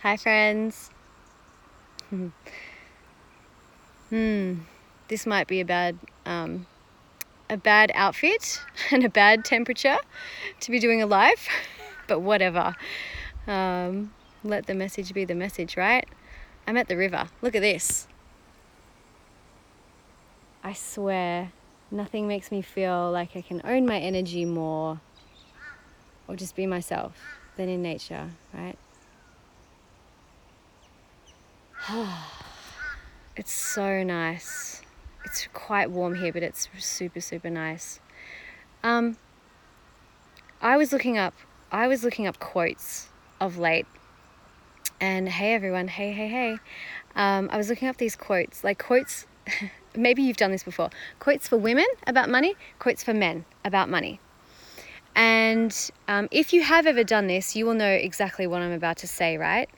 Hi friends. This might be a bad outfit and a bad temperature to be doing a live, but whatever. Let the message be the message, right? I'm at the river. Look at this. I swear, nothing makes me feel like I can own my energy more or just be myself than in nature, right? It's so nice. It's quite warm here, but it's super, super nice. I was looking up quotes of late, and hey everyone, hey. I was looking up these quotes, like quotes. Maybe you've done this before. Quotes for women about money, quotes for men about money. And if you have ever done this, you will know exactly what I'm about to say, right?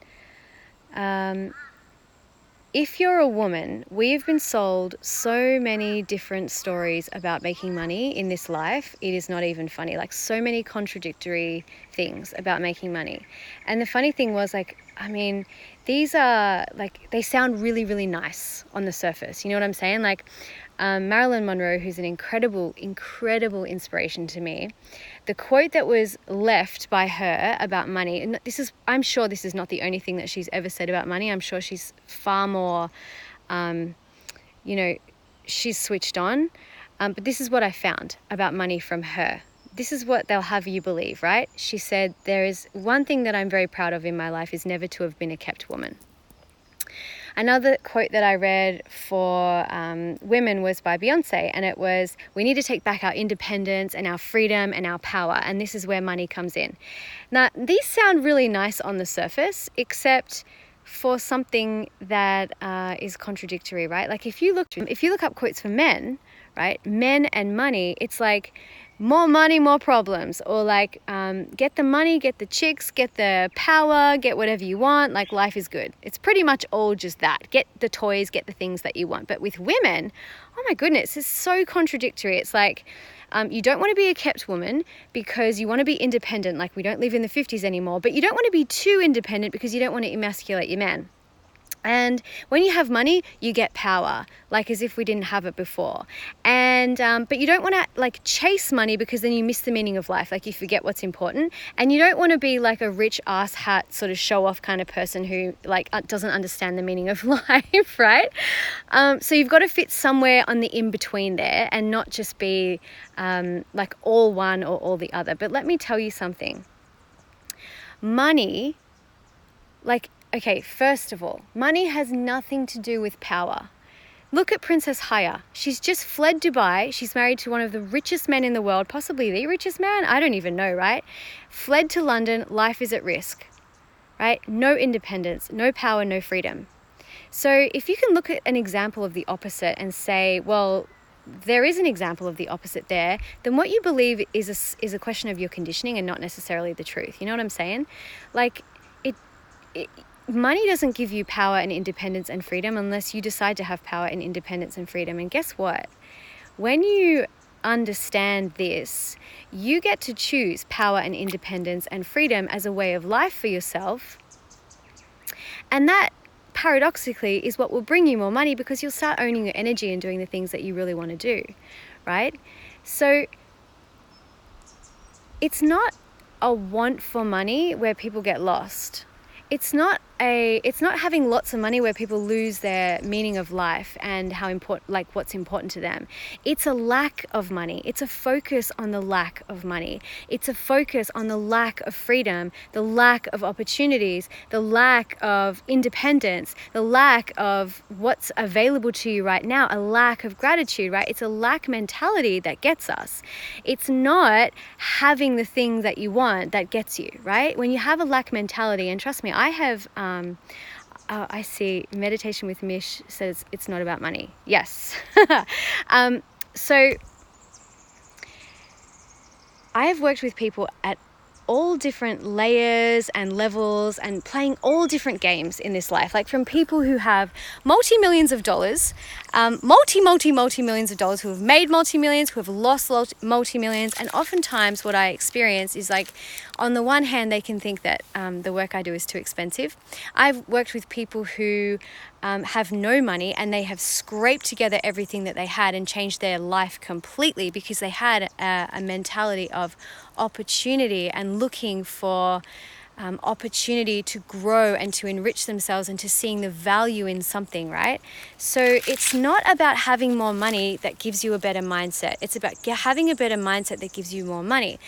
If you're a woman, we've been sold so many different stories about making money in this life. It is not even funny. Like, so many contradictory things about making money. And the funny thing was, these are they sound really, really nice on the surface. You know what I'm saying? Marilyn Monroe, who's an incredible inspiration to me, the quote that was left by her about money, and I'm sure this is not the only thing that she's ever said about money. I'm sure she's far more, she's switched on. But this is what I found about money from her. This is what they'll have you believe, right? She said, there is one thing that I'm very proud of in my life is never to have been a kept woman. Another quote that I read for women was by Beyonce, and it was, we need to take back our independence and our freedom and our power, and this is where money comes in. Now, these sound really nice on the surface, except for something that is contradictory, right? Like if you look up quotes for men, right, men and money, it's like, more money, more problems, or get the money, get the chicks, get the power, get whatever you want, like life is good. It's pretty much all just that. Get the toys, get the things that you want. But with women, oh my goodness, it's so contradictory. It's like, you don't want to be a kept woman because you want to be independent, like we don't live in the 50s anymore, but you don't want to be too independent because you don't want to emasculate your man. And when you have money, you get power, like as if we didn't have it before. And but you don't want to chase money because then you miss the meaning of life, like you forget what's important. And you don't want to be like a rich asshat sort of show off kind of person who doesn't understand the meaning of life, right? So you've got to fit somewhere on the in-between there and not just be all one or all the other. But let me tell you something. Money, okay, first of all, money has nothing to do with power. Look at Princess Haya. She's just fled Dubai. She's married to one of the richest men in the world, possibly the richest man. I don't even know, right? Fled to London. Life is at risk, right? No independence, no power, no freedom. So if you can look at an example of the opposite and say, well, there is an example of the opposite there, then what you believe is a question of your conditioning and not necessarily the truth. You know what I'm saying? Money doesn't give you power and independence and freedom unless you decide to have power and independence and freedom. And guess what? When you understand this, you get to choose power and independence and freedom as a way of life for yourself. And that, paradoxically, is what will bring you more money because you'll start owning your energy and doing the things that you really want to do, right? So it's not a want for money where people get lost. It's not having lots of money where people lose their meaning of life and how important, what's important to them. It's a lack of money. It's a focus on the lack of money. It's a focus on the lack of freedom, the lack of opportunities, the lack of independence, the lack of what's available to you right now, a lack of gratitude, right? It's a lack mentality that gets us. It's not having the thing that you want that gets you, right? When you have a lack mentality, and trust me, I have, I see Meditation with Mish says it's not about money. Yes. So I have worked with people at all different layers and levels and playing all different games in this life, like from people who have multi-millions of dollars, multi-millions of dollars, who have made multi-millions, who have lost multi-millions. And oftentimes what I experience is on the one hand, they can think that the work I do is too expensive. I've worked with people who have no money, and they have scraped together everything that they had and changed their life completely because they had a mentality of opportunity and looking for opportunity to grow and to enrich themselves and to seeing the value in something, right? So it's not about having more money that gives you a better mindset. It's about having a better mindset that gives you more money.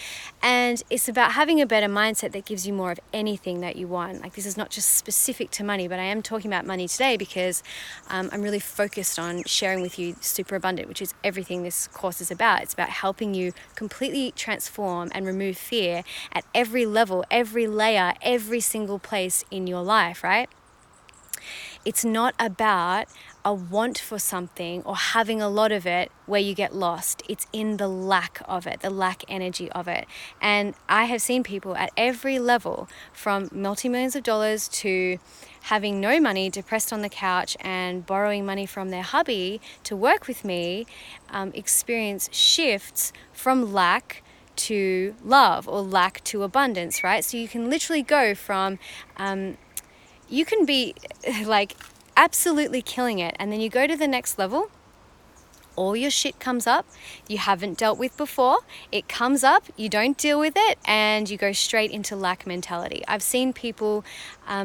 And it's about having a better mindset that gives you more of anything that you want. Like, this is not just specific to money, but I am talking about money today because I'm really focused on sharing with you Super Abundant, which is everything this course is about. It's about helping you completely transform and remove fear at every level, every layer, every single place in your life, right? It's not about a want for something or having a lot of it where you get lost. It's in the lack of it, the lack energy of it. And I have seen people at every level, from multi-millions of dollars to having no money, depressed on the couch and borrowing money from their hubby to work with me, experience shifts from lack to love or lack to abundance, right? So you can literally go from, you can be like absolutely killing it, and then you go to the next level, all your shit comes up you haven't dealt with before. It comes up, you don't deal with it, and you go straight into lack mentality. I've seen people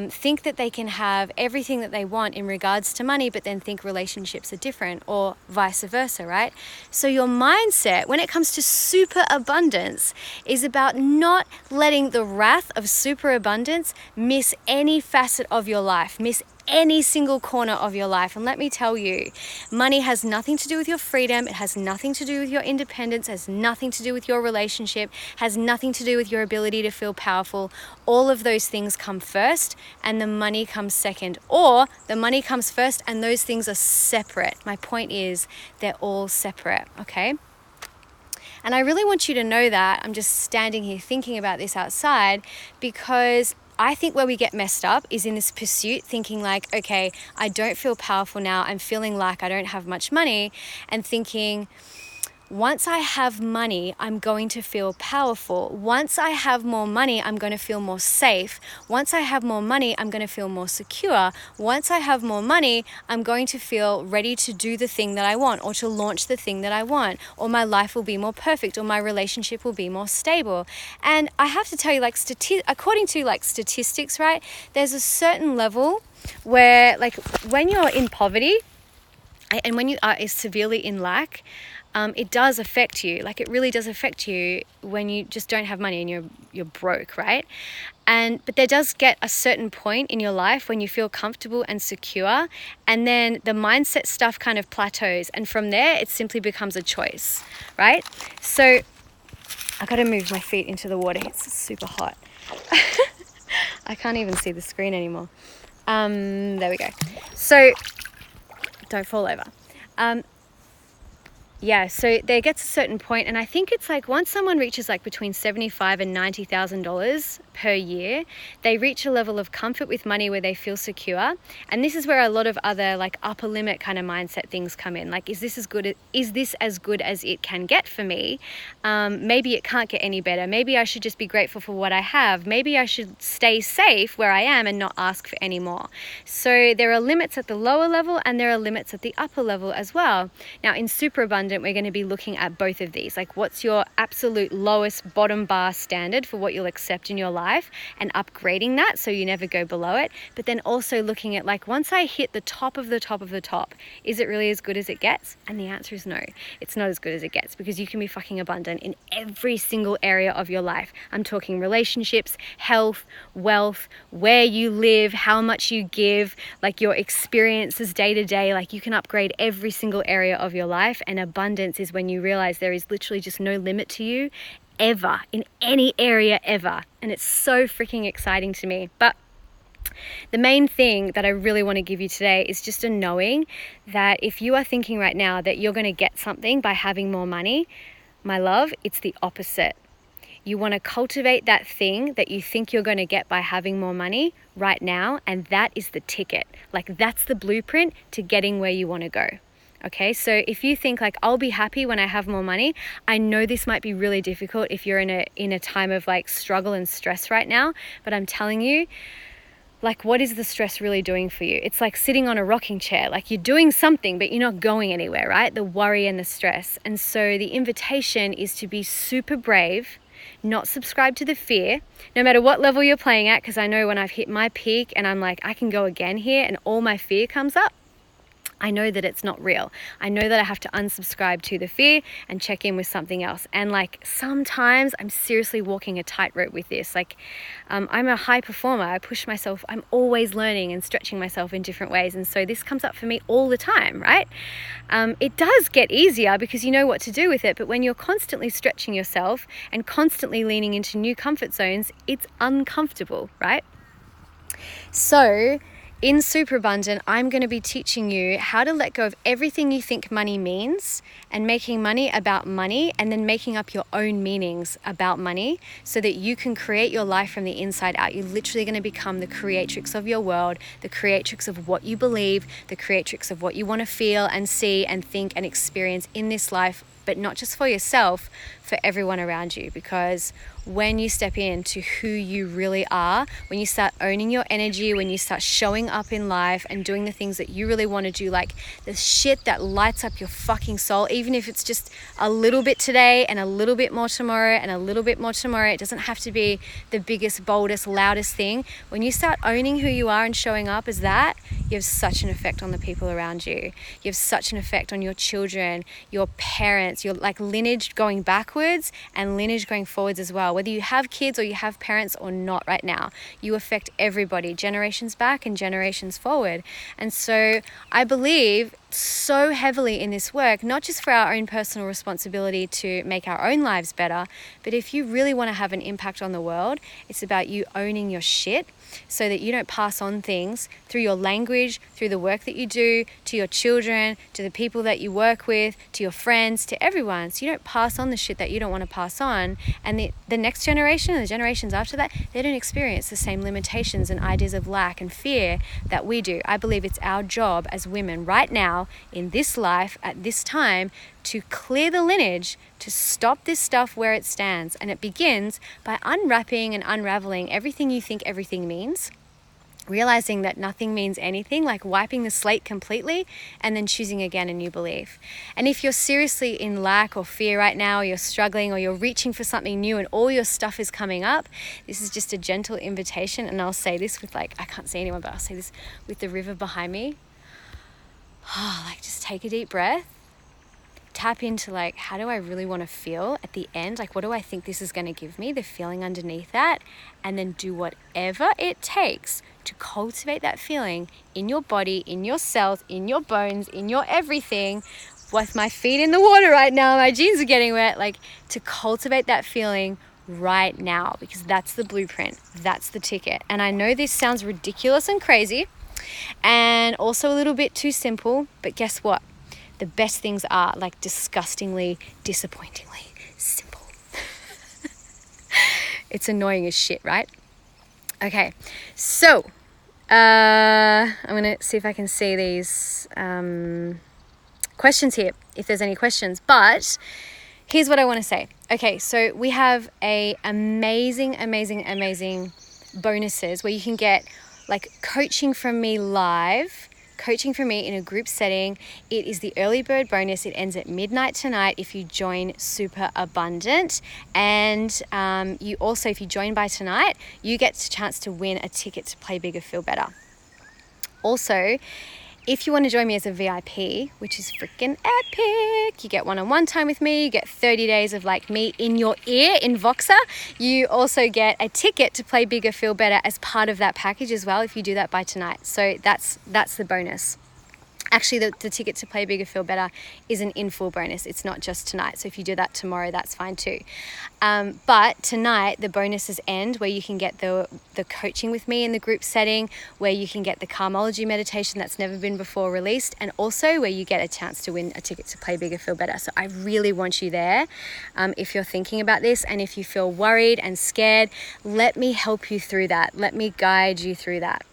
think that they can have everything that they want in regards to money, but then think relationships are different, or vice versa, right? So your mindset when it comes to super abundance is about not letting the wrath of super abundance miss any facet of your life, miss any single corner of your life. And let me tell you, money has nothing to do with your freedom. It has nothing to do with your independence, has nothing to do with your relationship, has nothing to do with your ability to feel powerful. All of those things come first and the money comes second, or the money comes first and those things are separate. My point is they're all separate, okay? And I really want you to know that. I'm just standing here thinking about this outside because I think where we get messed up is in this pursuit, thinking like, okay, I don't feel powerful now. I'm feeling like I don't have much money, and thinking, once I have money, I'm going to feel powerful. Once I have more money, I'm going to feel more safe. Once I have more money, I'm going to feel more secure. Once I have more money, I'm going to feel ready to do the thing that I want, or to launch the thing that I want, or my life will be more perfect, or my relationship will be more stable. And I have to tell you, like, according to like statistics, right, there's a certain level where, like, when you're in poverty and when you are severely in lack, it does affect you. Like, it really does affect you when you just don't have money and you're broke, right? But there does get a certain point in your life when you feel comfortable and secure, and then the mindset stuff kind of plateaus, and from there it simply becomes a choice, right? So I got to move my feet into the water. It's super hot. I can't even see the screen anymore. There we go. So don't fall over. Yeah, so there gets a certain point, and I think it's like once someone reaches like between $75,000 and $90,000 per year, they reach a level of comfort with money where they feel secure. And this is where a lot of other like upper limit kind of mindset things come in. Like, is this as good as it can get for me? Maybe it can't get any better. Maybe I should just be grateful for what I have. Maybe I should stay safe where I am and not ask for any more. So there are limits at the lower level and there are limits at the upper level as well. Now, in Super Abundant, we're going to be looking at both of these. Like, what's your absolute lowest bottom bar standard for what you'll accept in your life, and upgrading that so you never go below it. But then also looking at, like, once I hit the top of the top of the top, is it really as good as it gets? And the answer is no, it's not as good as it gets, because you can be fucking abundant in every single area of your life. I'm talking relationships, health, wealth, where you live, how much you give, like your experiences day to day. Like, you can upgrade every single area of your life, and abundance is when you realize there is literally just no limit to you ever, in any area ever. And it's so freaking exciting to me. But the main thing that I really want to give you today is just a knowing that if you are thinking right now that you're going to get something by having more money, my love, it's the opposite. You want to cultivate that thing that you think you're going to get by having more money right now, and that is the ticket. Like, that's the blueprint to getting where you want to go. Okay, so if you think like, I'll be happy when I have more money, I know this might be really difficult if you're in a time of like struggle and stress right now, but I'm telling you, like, what is the stress really doing for you? It's like sitting on a rocking chair. Like, you're doing something, but you're not going anywhere, right? The worry and the stress. And so the invitation is to be super brave, not subscribe to the fear, no matter what level you're playing at, because I know when I've hit my peak and I'm like, I can go again here, and all my fear comes up, I know that it's not real. I know that I have to unsubscribe to the fear and check in with something else. And like, sometimes I'm seriously walking a tightrope with this. Like, I'm a high performer. I push myself. I'm always learning and stretching myself in different ways. And so this comes up for me all the time, right? It does get easier because you know what to do with it. But when you're constantly stretching yourself and constantly leaning into new comfort zones, it's uncomfortable, right? So in Super Abundant, I'm going to be teaching you how to let go of everything you think money means and making money about money, and then making up your own meanings about money so that you can create your life from the inside out. You're literally going to become the creatrix of your world, the creatrix of what you believe, the creatrix of what you want to feel and see and think and experience in this life, but not just for yourself, for everyone around you. Because when you step into who you really are, when you start owning your energy, when you start showing up in life and doing the things that you really want to do, like the shit that lights up your fucking soul, even if it's just a little bit today and a little bit more tomorrow and a little bit more tomorrow, it doesn't have to be the biggest, boldest, loudest thing. When you start owning who you are and showing up as that, you have such an effect on the people around you. You have such an effect on your children, your parents, your like lineage going backwards and lineage going forwards as well. Whether you have kids or you have parents or not right now, you affect everybody, generations back and generations forward. And so I believe so heavily in this work, not just for our own personal responsibility to make our own lives better, but if you really want to have an impact on the world, it's about you owning your shit so that you don't pass on things through your language, through the work that you do, to your children, to the people that you work with, to your friends, to everyone. So you don't pass on the shit that you don't want to pass on. And the next generation and the generations after that, they don't experience the same limitations and ideas of lack and fear that we do. I believe it's our job as women right now in this life at this time to clear the lineage, to stop this stuff where it stands. And it begins by unwrapping and unraveling everything you think everything means, realizing that nothing means anything, like wiping the slate completely and then choosing again a new belief. And if you're seriously in lack or fear right now, or you're struggling or you're reaching for something new and all your stuff is coming up, this is just a gentle invitation. And I'll say this with like, I can't see anyone, but I'll say this with the river behind me. Like, just take a deep breath. Tap into like, how do I really want to feel at the end? Like, what do I think this is going to give me? The feeling underneath that. And then do whatever it takes to cultivate that feeling in your body, in your cells, in your bones, in your everything. With my feet in the water right now, my jeans are getting wet. Like, to cultivate that feeling right now, because that's the blueprint. That's the ticket. And I know this sounds ridiculous and crazy and also a little bit too simple, but guess what? The best things are like disgustingly, disappointingly simple. It's annoying as shit, right? Okay, so I'm gonna see if I can see these questions here, if there's any questions. But here's what I want to say. Okay, so we have a amazing bonuses where you can get like coaching from me live, coaching from me in a group setting. It is the early bird bonus. It ends at midnight tonight if you join Super Abundant. And you also, if you join by tonight, you get a chance to win a ticket to Play Bigger, Feel Better. Also, if you want to join me as a VIP, which is freaking epic, you get one-on-one time with me, you get 30 days of like me in your ear in Voxer. You also get a ticket to Play Bigger, Feel Better as part of that package as well if you do that by tonight. So that's the bonus. Actually, the ticket to Play Bigger, Feel Better is an in full bonus. It's not just tonight. So if you do that tomorrow, that's fine too. But tonight, the bonuses end where you can get the coaching with me in the group setting, where you can get the Karmology meditation that's never been before released, and also where you get a chance to win a ticket to Play Bigger, Feel Better. So I really want you there. If you're thinking about this and if you feel worried and scared, let me help you through that. Let me guide you through that.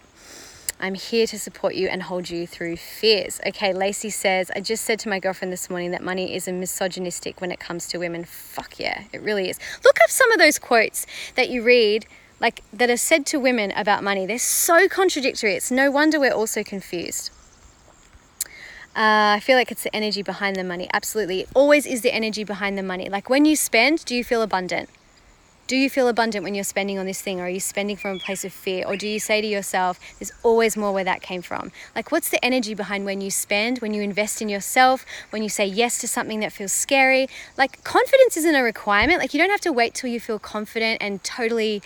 I'm here to support you and hold you through fears. Okay, Lacey says, I just said to my girlfriend this morning that money is misogynistic when it comes to women. Fuck yeah, it really is. Look up some of those quotes that you read, like that are said to women about money. They're so contradictory. It's no wonder we're all so confused. I feel like it's the energy behind the money. Absolutely. It always is the energy behind the money. Like when you spend, do you feel abundant? Do you feel abundant when you're spending on this thing? Or are you spending from a place of fear? Or do you say to yourself, there's always more where that came from? Like what's the energy behind when you spend, when you invest in yourself, when you say yes to something that feels scary? Like confidence isn't a requirement. Like you don't have to wait till you feel confident and totally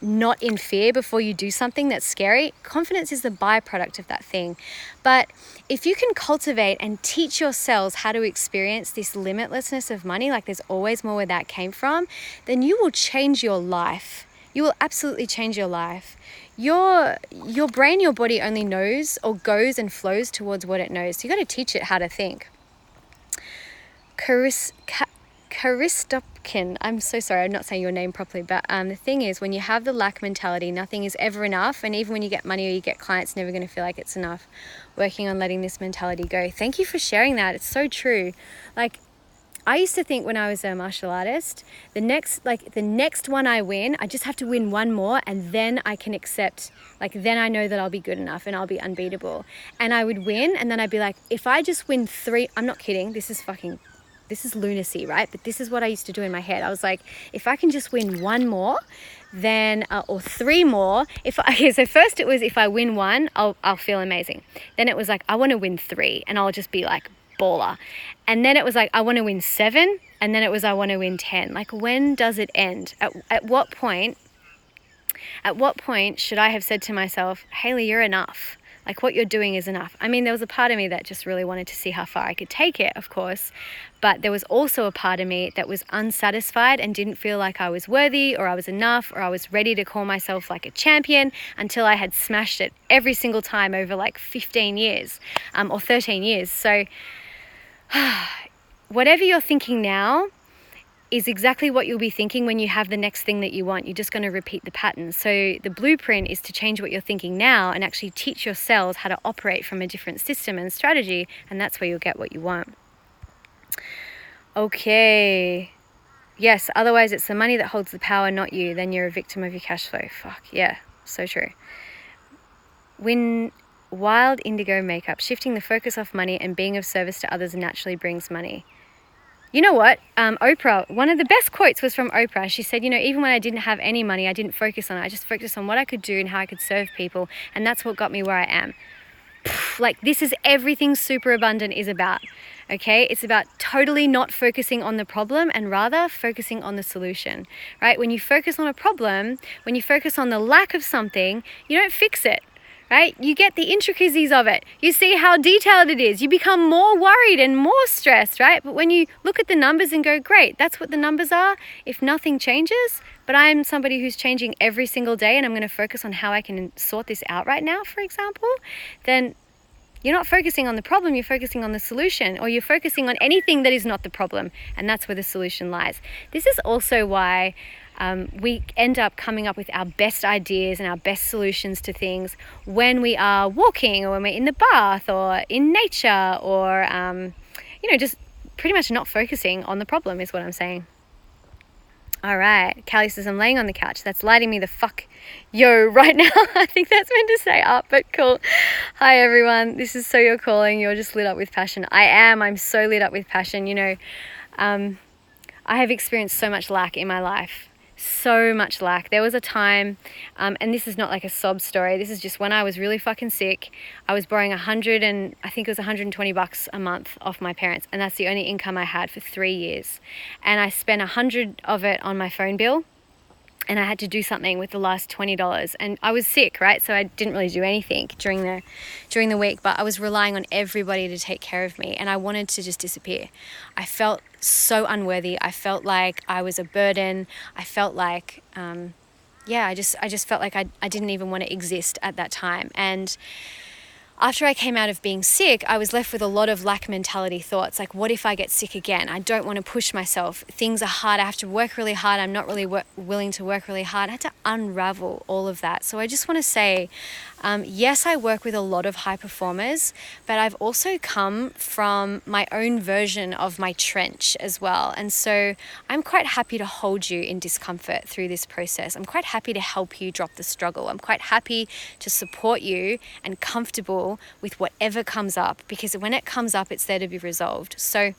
not in fear before you do something that's scary. Confidence is the byproduct of that thing. But if you can cultivate and teach yourselves how to experience this limitlessness of money, like there's always more where that came from, then you will change your life. You will absolutely change your life. Your brain, your body only knows or goes and flows towards what it knows. So you got to teach it how to think. Karistopkin, I'm so sorry, I'm not saying your name properly, but the thing is, when you have the lack mentality, nothing is ever enough, and even when you get money or you get clients, never going to feel like it's enough. Working on letting this mentality go. Thank you for sharing that. It's so true. Like, I used to think when I was a martial artist, the next one I win, I just have to win one more, and then I can accept, like then I know that I'll be good enough and I'll be unbeatable. And I would win, and then I'd be like, if I just win 3, I'm not kidding, this is lunacy, right? But this is what I used to do in my head. I was like, if I can just win 1 more, then or 3 more. So first it was, if I win 1, I'll feel amazing. Then it was like, I want to win 3, and I'll just be like baller. And then it was like, I want to win 7, and then it was, I want to win 10. Like, when does it end? At what point should I have said to myself, Hayley, you're enough. Like, what you're doing is enough. I mean, there was a part of me that just really wanted to see how far I could take it, of course. But there was also a part of me that was unsatisfied and didn't feel like I was worthy or I was enough or I was ready to call myself like a champion until I had smashed it every single time over like 15 years or 13 years. So whatever you're thinking now is exactly what you'll be thinking when you have the next thing that you want. You're just going to repeat the pattern. So the blueprint is to change what you're thinking now and actually teach your cells how to operate from a different system and strategy, and that's where you'll get what you want. Okay. Yes, otherwise it's the money that holds the power, not you. Then you're a victim of your cash flow. Fuck, yeah, so true. When wild indigo makeup, shifting the focus off money and being of service to others naturally brings money. You know what? Oprah, one of the best quotes was from Oprah. She said, even when I didn't have any money, I didn't focus on it. I just focused on what I could do and how I could serve people. And that's what got me where I am. Like, this is everything super abundant is about. Okay? It's about totally not focusing on the problem and rather focusing on the solution, right? When you focus on a problem, when you focus on the lack of something, you don't fix it. Right? You get the intricacies of it. You see how detailed it is. You become more worried and more stressed, right? But when you look at the numbers and go, great, that's what the numbers are. If nothing changes, but I'm somebody who's changing every single day and I'm going to focus on how I can sort this out right now, for example, then you're not focusing on the problem, you're focusing on the solution, or you're focusing on anything that is not the problem. And that's where the solution lies. This is also why we end up coming up with our best ideas and our best solutions to things when we are walking or when we're in the bath or in nature or, just pretty much not focusing on the problem is what I'm saying. All right. Callie says, I'm laying on the couch. That's lighting me the fuck yo right now. I think that's meant to say up, but cool. Hi, everyone. This is So You're Calling. You're just lit up with passion. I am. I'm so lit up with passion. I have experienced so much lack in my life. So much lack. There was a time, and this is not like a sob story. This is just when I was really fucking sick. I was borrowing $120 a month off my parents, and that's the only income I had for 3 years. And I spent $100 of it on my phone bill, and I had to do something with the last $20. And I was sick, right? So I didn't really do anything during the week, but I was relying on everybody to take care of me, and I wanted to just disappear. I felt so unworthy. I felt like I was a burden. I felt like, I just felt like I didn't even want to exist at that time. And after I came out of being sick, I was left with a lot of lack mentality thoughts. Like, what if I get sick again? I don't want to push myself. Things are hard. I have to work really hard. I'm not really willing to work really hard. I had to unravel all of that. So I just want to say, yes, I work with a lot of high performers, but I've also come from my own version of my trench as well. And so I'm quite happy to hold you in discomfort through this process. I'm quite happy to help you drop the struggle. I'm quite happy to support you and comfortable with whatever comes up, because when it comes up, it's there to be resolved. So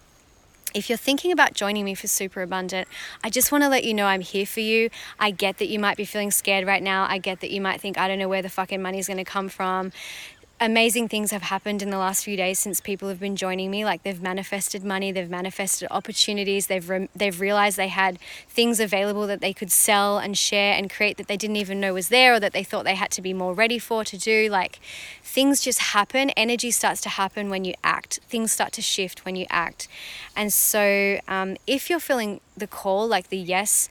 if you're thinking about joining me for Super Abundant, I just want to let you know I'm here for you. I get that you might be feeling scared right now. I get that you might think, I don't know where the fucking money's going to come from. Amazing things have happened in the last few days since people have been joining me. Like, they've manifested money, they've manifested opportunities, they've realized they had things available that they could sell and share and create that they didn't even know was there, or that they thought they had to be more ready for to do. Like, things just happen. Energy starts to happen when you act. Things start to shift when you act. And so if you're feeling the call, like the yes,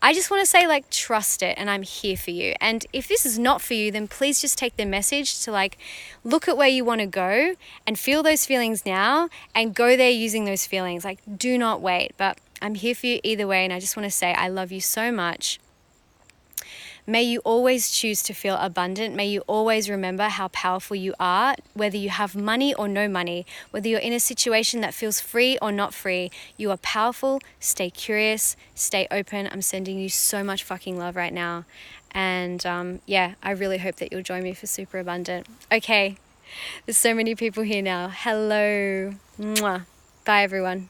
I just want to say, like, trust it, and I'm here for you. And if this is not for you, then please just take the message to, like, look at where you want to go and feel those feelings now and go there using those feelings. Like, do not wait. But I'm here for you either way, and I just want to say I love you so much. May you always choose to feel abundant. May you always remember how powerful you are, whether you have money or no money, whether you're in a situation that feels free or not free. You are powerful. Stay curious, stay open. I'm sending you so much fucking love right now. And yeah, I really hope that you'll join me for Super Abundant. Okay, there's so many people here now. Hello. Mwah. Bye, everyone.